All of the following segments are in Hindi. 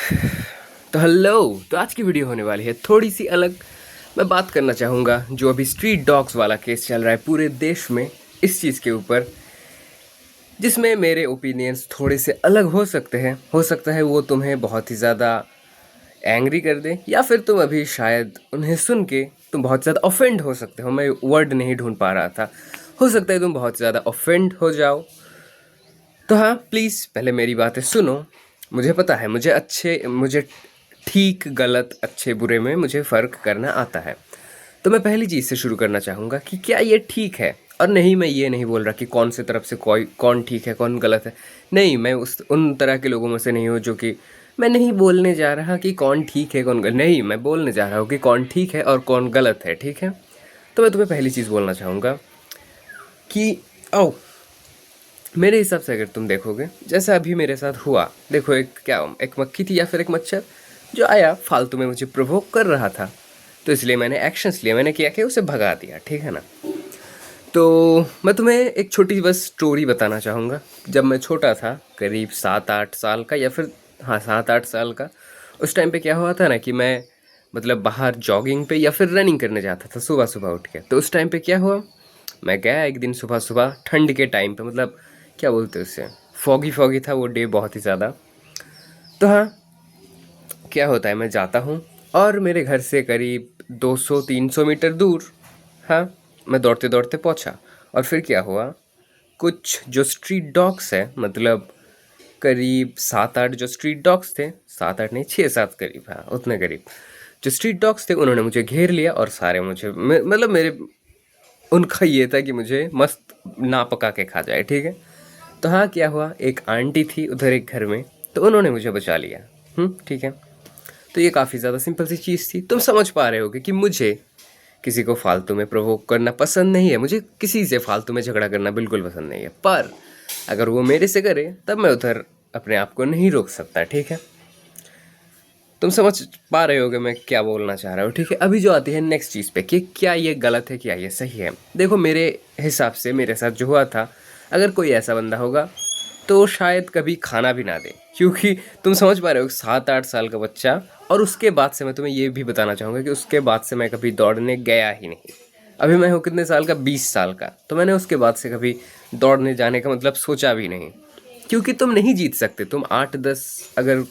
तो हेलो। तो आज की वीडियो होने वाली है थोड़ी सी अलग। मैं बात करना चाहूँगा जो अभी स्ट्रीट डॉग्स वाला केस चल रहा है पूरे देश में, इस चीज़ के ऊपर, जिसमें मेरे ओपिनियंस थोड़े से अलग हो सकते हैं। हो सकता है वो तुम्हें बहुत ही ज़्यादा एंग्री कर दें, या फिर तुम अभी शायद उन्हें सुन के तुम बहुत ज़्यादा ऑफेंड हो सकते हो। मैं वर्ड नहीं ढूंढ पा रहा था। हो सकता है तुम बहुत ज़्यादा ऑफेंड हो जाओ। तो हाँ, प्लीज़ पहले मेरी बातें सुनो। मुझे पता है, मुझे ठीक गलत अच्छे बुरे में मुझे फ़र्क करना आता है। तो मैं पहली चीज़ से शुरू करना चाहूँगा कि क्या ये ठीक है। और नहीं, मैं ये नहीं बोल रहा कि कौन से तरफ से कोई कौन ठीक है कौन गलत है। नहीं, मैं उन तरह के लोगों में से नहीं हूँ जो कि, मैं नहीं बोलने जा रहा कि कौन ठीक है कौन गलत नहीं, मैं बोलने जा रहा हूँ कि कौन ठीक है और कौन गलत है। ठीक है। तो मैं तुम्हें पहली चीज़ बोलना चाहूँगा कि आओ, मेरे हिसाब से अगर तुम देखोगे जैसा अभी मेरे साथ हुआ, देखो, एक मक्खी थी या फिर एक मच्छर जो आया फालतू में मुझे प्रोवोक कर रहा था। तो इसलिए मैंने एक्शंस लिए, मैंने किया कि उसे भगा दिया। ठीक है ना। तो मैं तुम्हें एक छोटी सी बस स्टोरी बताना चाहूँगा। जब मैं छोटा था, करीब 7-8 साल का, या फिर हाँ 7-8 साल का, उस टाइम पे क्या हुआ था ना कि मैं मतलब बाहर जॉगिंग पे या फिर रनिंग करने जाता था सुबह सुबह उठ के। तो उस टाइम पे क्या हुआ, मैं गया एक दिन सुबह सुबह ठंड के टाइम पे, मतलब क्या बोलते हैं उससे, फॉगी फॉगी था वो डे बहुत ही ज़्यादा। तो हाँ, क्या होता है, मैं जाता हूँ और मेरे घर से करीब 200-300 मीटर दूर, हाँ, मैं दौड़ते दौड़ते पहुँचा। और फिर क्या हुआ, कुछ जो स्ट्रीट डॉग्स है, मतलब करीब 7-8 जो स्ट्रीट डॉग्स थे, 7-8 नहीं, 6-7 करीब, हाँ उतने करीब जो स्ट्रीट डॉग्स थे, उन्होंने मुझे घेर लिया और सारे मुझे मतलब मेरे, उनका ये था कि मुझे मस्त ना पका के खा जाए। ठीक है। तो हाँ, क्या हुआ, एक आंटी थी उधर एक घर में, तो उन्होंने मुझे बचा लिया। ठीक है। तो ये काफ़ी ज़्यादा सिंपल सी चीज़ थी। तुम समझ पा रहे होगे कि मुझे किसी को फालतू में प्रोवोक करना पसंद नहीं है, मुझे किसी से फालतू में झगड़ा करना बिल्कुल पसंद नहीं है। पर अगर वो मेरे से करे तब मैं उधर अपने आप को नहीं रोक सकता। ठीक है। तुम समझ पा रहे होगे मैं क्या बोलना चाह रहा हूँ। ठीक है। अभी जो आती है नेक्स्ट चीज़ पे कि क्या ये गलत है क्या ये सही है। देखो, मेरे हिसाब से मेरे साथ जो हुआ था, अगर कोई ऐसा बंदा होगा तो शायद कभी खाना भी ना दे, क्योंकि तुम समझ पा रहे हो 7-8 साल का बच्चा। और उसके बाद से मैं तुम्हें ये भी बताना चाहूँगा कि उसके बाद से मैं कभी दौड़ने गया ही नहीं। अभी मैं हूँ कितने साल का, 20 साल का, तो मैंने उसके बाद से कभी दौड़ने जाने का मतलब सोचा भी नहीं। क्योंकि तुम नहीं जीत सकते। तुम 8-10 अगर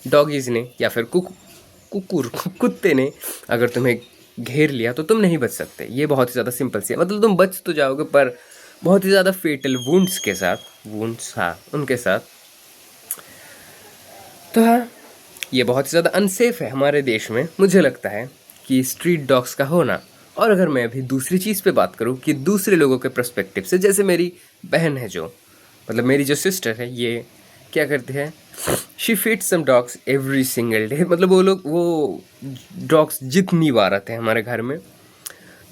डॉगीज ने या फिर कुत्ते ने अगर तुम्हें घेर लिया तो तुम नहीं बच सकते। ये बहुत ही ज़्यादा सिंपल सी है। मतलब तुम बच तो जाओगे पर बहुत ही ज़्यादा फेटल वुंड्स के साथ, वुंड्स, हाँ, उनके साथ। तो हाँ, ये बहुत ही ज़्यादा अनसेफ है हमारे देश में, मुझे लगता है, कि स्ट्रीट डॉग्स का होना। और अगर मैं अभी दूसरी चीज़ पे बात करूँ कि दूसरे लोगों के पर्सपेक्टिव से, जैसे मेरी बहन है जो, मतलब मेरी जो सिस्टर है, ये क्या करती है, she feeds some dogs every single day. मतलब वो डॉग्स जितनी बार आते हैं हमारे घर में,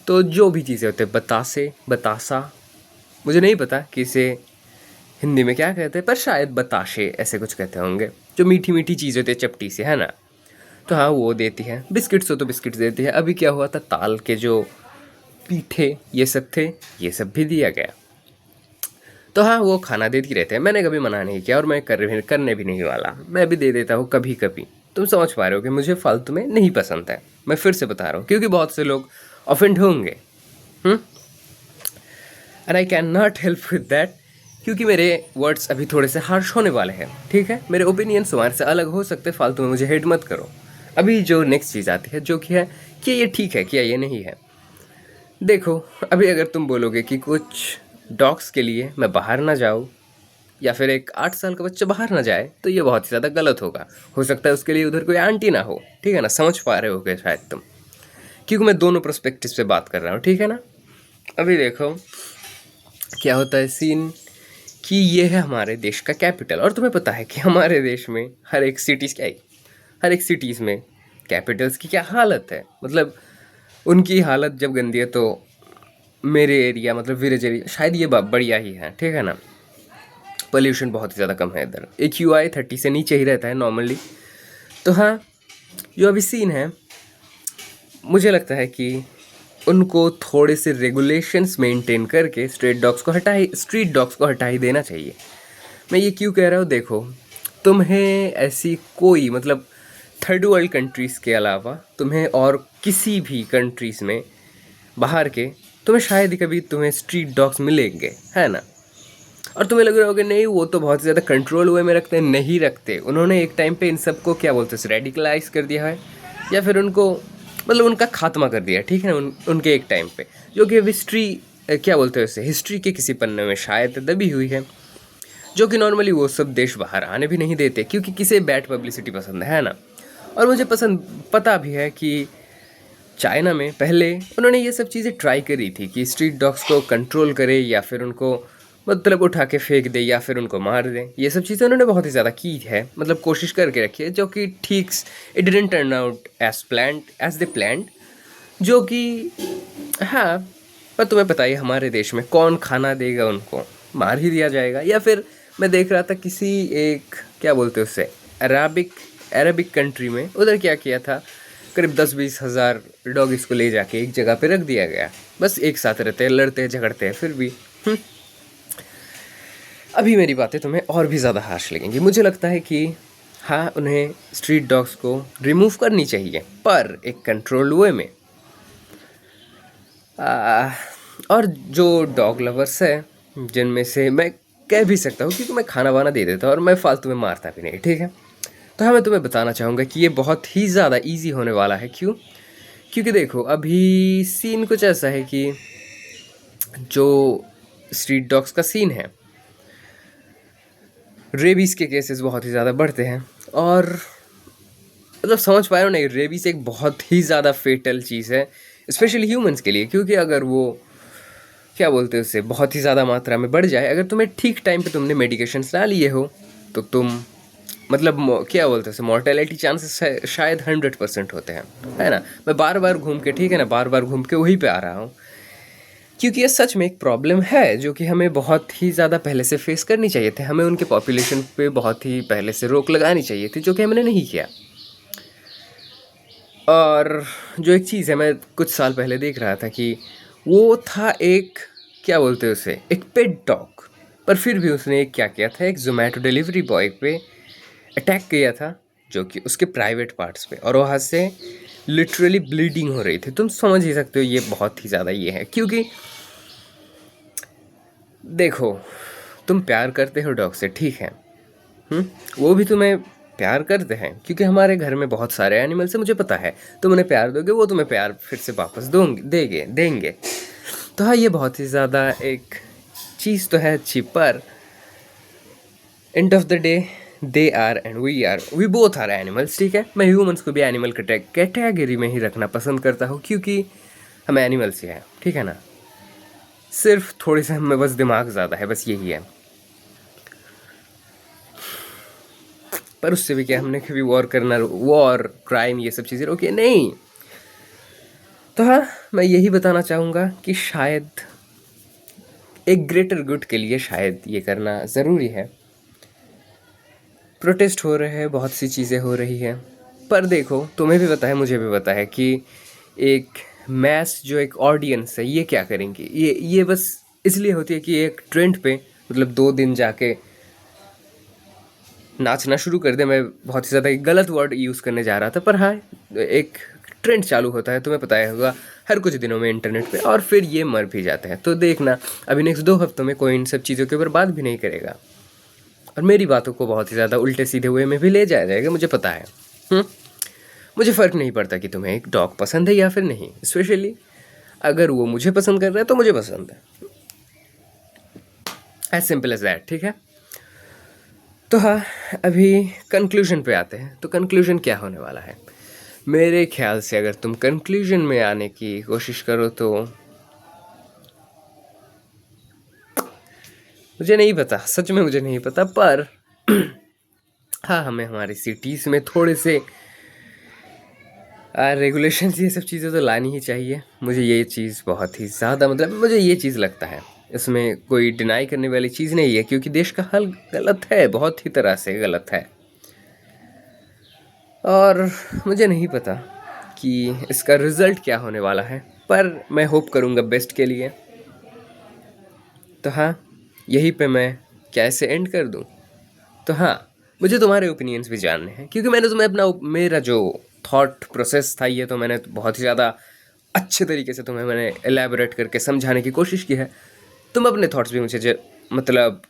तो जो भी चीज़ें होते हैं, बतासा, मुझे नहीं पता कि इसे हिंदी में क्या कहते हैं, पर शायद बताशे ऐसे कुछ कहते होंगे, जो मीठी मीठी चीज़ होती है चपटी से, है ना। तो हाँ, वो देती है। बिस्किट्स हो तो बिस्किट्स देती है। अभी क्या हुआ था, ताल के जो पीठे ये सब थे, ये सब भी दिया गया। तो हाँ, वो खाना देती रहते हैं, मैंने कभी मना नहीं किया और मैं करने भी नहीं वाला। मैं भी दे देता हूँ कभी कभी। तुम समझ पा रहे हो कि मुझे फालतू में नहीं पसंद है। मैं फिर से बता रहा हूँ क्योंकि बहुत से लोग ऑफेंड होंगे। And I can not help with that, क्योंकि मेरे वर्ड्स अभी थोड़े से हार्श होने वाले हैं। ठीक है। मेरे ओपिनियंस तुम्हारे से अलग हो सकते, फालतू में मुझे हेट मत करो। अभी जो नेक्स्ट चीज़ आती है, जो कि है कि ये ठीक है क्या ये नहीं है। देखो, अभी अगर तुम बोलोगे कि कुछ डॉग्स के लिए मैं बाहर ना जाऊँ, या फिर एक 8 साल का बच्चा बाहर ना जाए, तो ये बहुत ही ज़्यादा गलत होगा। हो सकता है उसके लिए उधर कोई आंटी ना हो। ठीक है ना। समझ पा रहे होगे शायद तुम, क्योंकि मैं दोनों पर्सपेक्टिव से बात कर रहा हूँ। ठीक है ना। अभी देखो क्या होता है सीन, कि ये है हमारे देश का कैपिटल। और तुम्हें पता है कि हमारे देश में हर एक सिटीज़ क्या है, हर एक सिटीज़ में कैपिटल्स की क्या हालत है। मतलब उनकी हालत जब गंदी है, तो मेरे एरिया, मतलब विलेज एरिया, शायद ये बढ़िया ही है। ठीक है ना। पोल्यूशन बहुत ही ज़्यादा कम है इधर। AQI 30 से नीचे ही रहता है नॉर्मली। तो हाँ, जो अभी सीन है, मुझे लगता है कि उनको थोड़े से रेगुलेशंस मेंटेन करके स्ट्रीट डॉग्स को हटा ही देना चाहिए। मैं ये क्यों कह रहा हूँ, देखो, तुम्हें ऐसी कोई मतलब थर्ड वर्ल्ड कंट्रीज़ के अलावा तुम्हें और किसी भी कंट्रीज़ में बाहर के तुम्हें शायद ही कभी तुम्हें स्ट्रीट डॉग्स मिलेंगे, है ना। और तुम्हें लग रहा होगा नहीं वो तो बहुत ज़्यादा कंट्रोल हुए में रखते हैं, नहीं रखते। उन्होंने एक टाइम पे इन सबको क्या बोलते हैं रेडिकलाइज कर दिया है, या फिर उनको मतलब उनका खात्मा कर दिया, ठीक है ना, उनके एक टाइम पे, जो कि हिस्ट्री क्या बोलते हैं उसे, हिस्ट्री के किसी पन्ने में शायद दबी हुई है, जो कि नॉर्मली वो सब देश बाहर आने भी नहीं देते क्योंकि किसे बैड पब्लिसिटी पसंद है ना। और मुझे पता भी है कि चाइना में पहले उन्होंने ये सब चीज़ें ट्राई करी थी कि स्ट्रीट डॉग्स को कंट्रोल करे या फिर उनको मतलब उठा के फेंक दे या फिर उनको मार दे। ये सब चीज़ें उन्होंने बहुत ही ज़्यादा की है, मतलब कोशिश करके रखी है, जो कि ठीक it didn't turn out as they planned, जो कि हाँ। पर तुम्हें पता ही हमारे देश में कौन खाना देगा, उनको मार ही दिया जाएगा। या फिर मैं देख रहा था किसी एक क्या बोलते हैं उससे अरबिक कंट्री में, उधर क्या किया था, करीब 10-20 हज़ार डॉग इसको ले जाके एक जगह पे रख दिया गया। बस एक साथ रहते हैं, लड़ते हैं, झगड़ते हैं, फिर भी अभी मेरी बातें तुम्हें और भी ज़्यादा हार्श लगेंगी। मुझे लगता है कि हाँ, उन्हें स्ट्रीट डॉग्स को रिमूव करनी चाहिए, पर एक कंट्रोल वे में। और जो डॉग लवर्स है, जिनमें से मैं कह भी सकता हूँ क्योंकि मैं खाना वाना दे देता हूँ और मैं फालतू में मारता भी नहीं, ठीक है। तो हाँ, मैं तुम्हें बताना चाहूँगा कि ये बहुत ही ज़्यादा इजी होने वाला है। क्यों? क्योंकि देखो अभी सीन कुछ ऐसा है कि जो स्ट्रीट डॉग्स का सीन है, रेबीज़ के केसेस बहुत ही ज़्यादा बढ़ते हैं। और मतलब समझ पाए हो नहीं, रेबीज़ एक बहुत ही ज़्यादा फेटल चीज़ है स्पेशली ह्यूमंस के लिए, क्योंकि अगर वो क्या बोलते हैं उससे बहुत ही ज़्यादा मात्रा में बढ़ जाए, अगर तुम्हें ठीक टाइम पे तुमने मेडिकेशंस ला लिए हो, तो तुम मतलब क्या बोलते हैं मॉर्टेलिटी चांसेस शायद 100% होते हैं, है ना। मैं बार बार घूम के, ठीक है ना, बार बार घूम के वहीं पे आ रहा हूँ, क्योंकि ये सच में एक प्रॉब्लम है जो कि हमें बहुत ही ज़्यादा पहले से फेस करनी चाहिए थी। हमें उनके पॉपुलेशन पे बहुत ही पहले से रोक लगानी चाहिए थी, जो कि हमने नहीं किया। और जो एक चीज़ है, मैं कुछ साल पहले देख रहा था कि वो था एक क्या बोलते हैं उसे, एक पेट डॉग, पर फिर भी उसने क्या किया था, एक जोमेटो डिलीवरी बॉय पे अटैक किया था, जो कि उसके प्राइवेट पार्ट्स पे, और वहाँ से लिटरली ब्लीडिंग हो रही थी। तुम समझ ही सकते हो ये बहुत ही ज़्यादा ये है, क्योंकि देखो तुम प्यार करते हो डॉग से, ठीक है, वो भी तुम्हें प्यार करते हैं, क्योंकि हमारे घर में बहुत सारे एनिमल्स हैं, मुझे पता है। तुम उन्हें प्यार दोगे, वो तुम्हें प्यार फिर से वापस देंगे। तो हाँ, ये बहुत ही ज़्यादा एक चीज़ तो है अच्छी, पर end of the day they are and we both are animals, ठीक है। मैं ह्यूमंस को भी एनिमल कैटेगरी में ही रखना पसंद करता हूँ, क्योंकि हम एनिमल्स ही हैं, ठीक है ना। सिर्फ थोड़ी सा हमें बस दिमाग ज़्यादा है, बस यही है। पर उससे भी क्या, हमने कभी वॉर क्राइम ये सब चीज़ें रोकी नहीं। तो हाँ, मैं यही बताना चाहूँगा कि शायद एक ग्रेटर गुड के लिए शायद ये करना ज़रूरी है। प्रोटेस्ट हो रहे हैं, बहुत सी चीज़ें हो रही हैं, पर देखो तुम्हें भी पता है, मुझे भी पता है कि एक मैस जो एक ऑडियंस है, ये क्या करेंगे, ये बस इसलिए होती है कि एक ट्रेंड पे मतलब 2 दिन जाके नाचना शुरू कर दे। मैं बहुत ही ज़्यादा एक गलत वर्ड यूज़ करने जा रहा था, पर हाँ, एक ट्रेंड चालू होता है, तुम्हें पता है होगा, हर कुछ दिनों में इंटरनेट पे, और फिर ये मर भी जाते हैं। तो देखना अभी नेक्स्ट 2 हफ्तों में कोई इन सब चीज़ों के ऊपर बात भी नहीं करेगा, और मेरी बातों को बहुत ही ज़्यादा उल्टे सीधे हुए में भी ले जाया जाएगा, मुझे पता है। मुझे फ़र्क नहीं पड़ता कि तुम्हें एक डॉग पसंद है या फिर नहीं, स्पेशली अगर वो मुझे पसंद कर रहा है तो मुझे पसंद है, एज सिंपल एज दैट, ठीक है। तो हाँ, अभी कंक्लूजन पे आते हैं। तो कंक्लूजन क्या होने वाला है, मेरे ख्याल से अगर तुम कंक्लूजन में आने की कोशिश करो तो मुझे नहीं पता, सच में मुझे नहीं पता, पर हाँ, हमें हमारी सिटीज़ में थोड़े से रेगुलेशंस ये सब चीज़ें तो लानी ही चाहिए। मुझे ये चीज़ बहुत ही ज़्यादा मतलब मुझे ये चीज़ लगता है, इसमें कोई डिनाई करने वाली चीज़ नहीं है, क्योंकि देश का हाल गलत है, बहुत ही तरह से गलत है। और मुझे नहीं पता कि इसका रिज़ल्ट क्या होने वाला है, पर मैं होप करूँगा बेस्ट के लिए। तो हाँ, यहीं पे मैं क्या ऐसे एंड कर दूँ। तो हाँ, मुझे तुम्हारे ओपिनियंस भी जानने हैं, क्योंकि मैंने तुम्हें अपना मेरा जो थॉट प्रोसेस था ये तो मैंने बहुत ही ज़्यादा अच्छे तरीके से तुम्हें मैंने एलैबोरेट करके समझाने की कोशिश की है। तुम अपने थॉट्स भी मुझे मतलब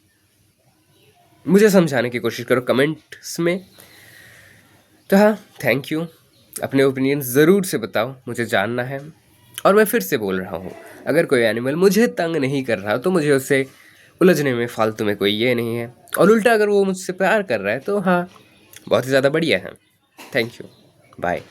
मुझे समझाने की कोशिश करो कमेंट्स में। तो हाँ, थैंक यू। अपने ओपिनियन ज़रूर से बताओ, मुझे जानना है। और मैं फिर से बोल रहा हूँ, अगर कोई एनिमल मुझे तंग नहीं कर रहा तो मुझे उससे उलझने में फालतू में कोई ये नहीं है, और उल्टा अगर वो मुझसे प्यार कर रहा है तो हाँ, बहुत ही ज़्यादा बढ़िया है। Thank you, bye.